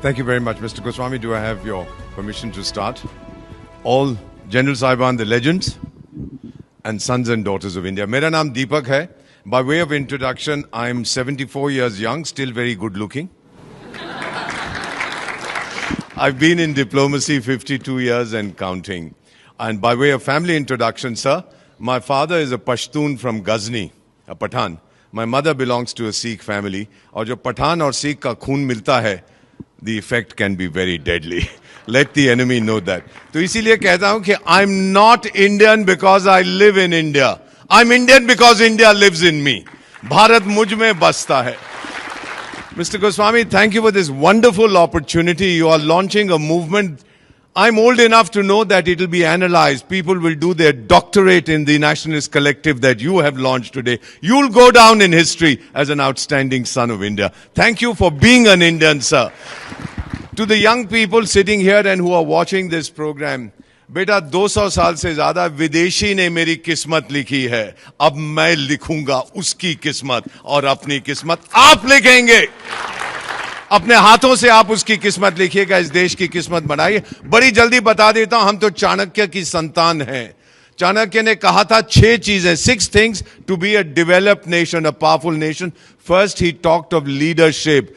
Thank you very much, Mr. Goswami. Do I have your permission to start? All General Saiban, the legends and sons and daughters of India. Mera naam Deepak hai. By way of introduction, I'm 74 years young, still very good looking. I've been in diplomacy 52 years and counting. And by way of family introduction, sir, my father is a Pashtun from Ghazni, a Pathan. My mother belongs to a Sikh family. और जो पठान और Sikh का खून मिलता है, the effect can be very deadly. Let the enemy know that. तो इसीलिए कहता हूँ कि I'm not Indian because I live in India. I'm Indian because India lives in me. Bharat मुझ में बसता है. Mr. Goswami, thank you for this wonderful opportunity. You are launching a movement. I'm old enough to know that it will be analyzed. People will do their doctorate in the nationalist collective that you have launched today. You'll go down in history as an outstanding son of India. Thank you for being an Indian, sir. To the young people sitting here and who are watching this program, बेटा 200 साल से ज्यादा विदेशी ने मेरी किस्मत लिखी है. अब मैं लिखूंगा उसकी किस्मत और अपनी किस्मत आप लिखेंगे. अपने हाथों से आप उसकी किस्मत लिखिएगा, इस देश की किस्मत बनाइए. बड़ी जल्दी बता देता हूं, हम तो चाणक्य की संतान हैं. चाणक्य ने कहा था 6 चीजें, 6 things to be a developed nation, a powerful nation. First, he talked of leadership.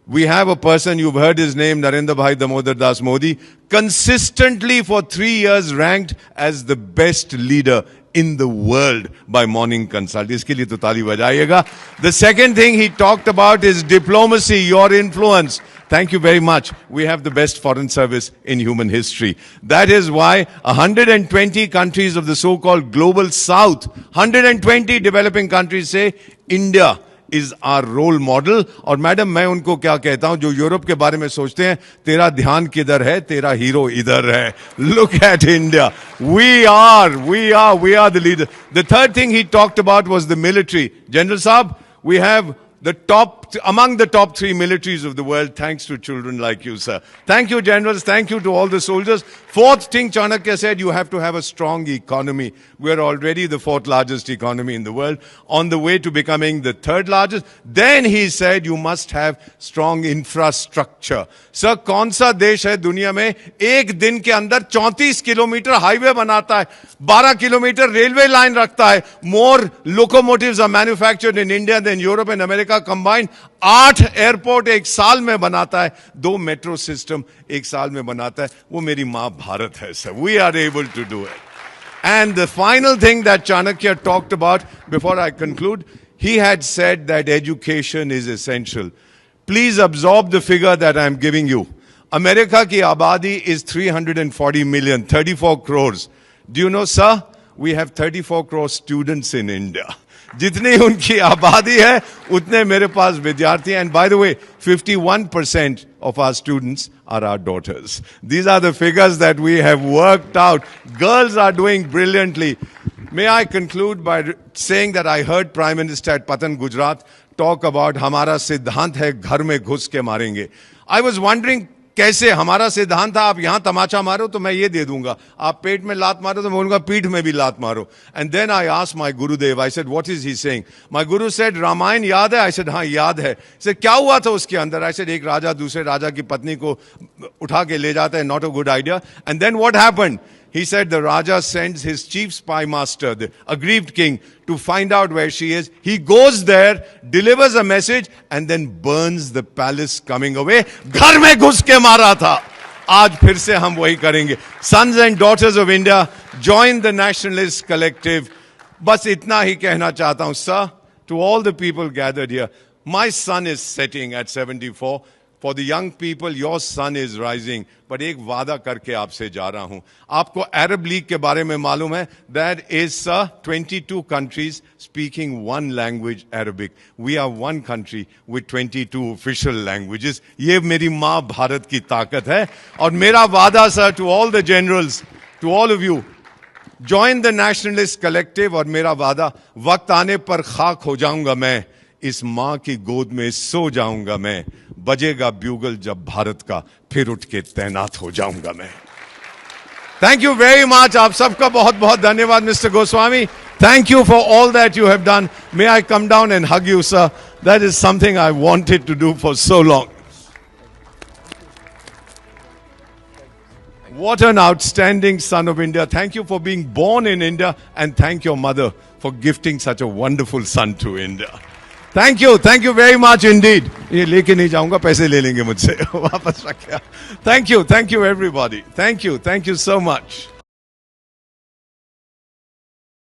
We have a person, you've heard his name, Narendra Bhai Damodar Das Modi, consistently for 3 years ranked as the best leader in the world by Morning Consult. इसके लिए तो ताली बजाइएगा. The second thing he talked about is diplomacy, your influence. Thank you very much. We have the best foreign service in human history. That is why 120 countries of the so-called global south, 120 developing countries say India is our role model. और madam मैं उनको क्या कहता हूं जो Europe के बारे में सोचते हैं, तेरा ध्यान किधर है, तेरा हीरो इधर है. Look at India. We are the leader. The third thing he talked about was the military. General Saab, we have among the top 3 militaries of the world, thanks to children like you, sir. Thank you, generals. Thank you to all the soldiers. Fourth thing, Chanakya said, you have to have a strong economy. We're already the 4th largest economy in the world, on the way to becoming the 3rd largest. Then he said, you must have strong infrastructure. Sir, कौन सा देश है दुनिया में एक दिन के अंदर 34 किलोमीटर हाईवे बनाता है, 12 किलोमीटर रेलवे लाइन रखता है? More locomotives are manufactured in India than Europe and America combined. 8 airport एक साल में बनाता है, 2 मेट्रो सिस्टम एक साल में बनाता है. वो मेरी मां भारत है, sir. We are able to do it. And the final thing that Chanakya talked about, before I conclude, he had said that education is essential. Please absorb the figure that I am giving you. America ki abadi is 340 million, 34 crores. Do you know, sir? We have 34 crore students in India. जितनी उनकी आबादी है उतने मेरे पास विद्यार्थी हैं. And by the way, 51% of our students are our daughters. These are the figures that we have worked out. Girls are doing brilliantly. May I conclude by saying that I heard Prime Minister at Patan, Gujarat talk about हमारा सिद्धांत है घर में घुस के मारेंगे. I was wondering कैसे हमारा सिद्धांत था, आप यहां तमाचा मारो तो मैं ये दे दूंगा, आप पेट में लात मारो तो मैं बोलूंगा पीठ में भी लात मारो. And then I asked my Gurudev, I said, what is he saying? My Guru said, Ramayan याद है? I said, हाँ याद है. He said, क्या हुआ था उसके अंदर? I said, एक राजा दूसरे राजा की पत्नी को उठा के ले जाता है, not a good idea. And then what happened? He said the Raja sends his chief spy master, the aggrieved king, to find out where she is. He goes there, delivers a message, and then burns the palace coming away. घर में घुस के मारा था. आज फिर से हम वही करेंगे. Sons and daughters of India, join the nationalist collective. बस इतना ही कहना चाहता हूं, sir, to all the people gathered here. My sun is setting at 74. For the young people, your sun is rising. But एक वादा करके आपसे जा रहा हूं. आपको अरब लीग के बारे में मालूम है? That is 22 countries speaking one language, Arabic. We are one country with 22 official languages. ये मेरी माँ भारत की ताकत है. और मेरा वादा, sir, to all the generals, to all of you, join the nationalist collective. और मेरा वादा, वक्त आने पर खाक हो जाऊंगा मैं, इस मां की गोद में सो जाऊंगा मैं, बजेगा ब्यूगल जब भारत का, फिर उठ के तैनात हो जाऊंगा मैं. Thank you very much. आप सबका बहुत बहुत धन्यवाद, mister Goswami. Thank you for all that you have done. May I come down and hug you, sir? That is something I wanted to do for so long. What an outstanding son of India. Thank you for being born in India, and thank your mother for gifting such a wonderful son to India. Thank you very much indeed. ये लेके नहीं जाऊंगा, पैसे ले लेंगे मुझसे वापस रखा. Thank you everybody. Thank you so much.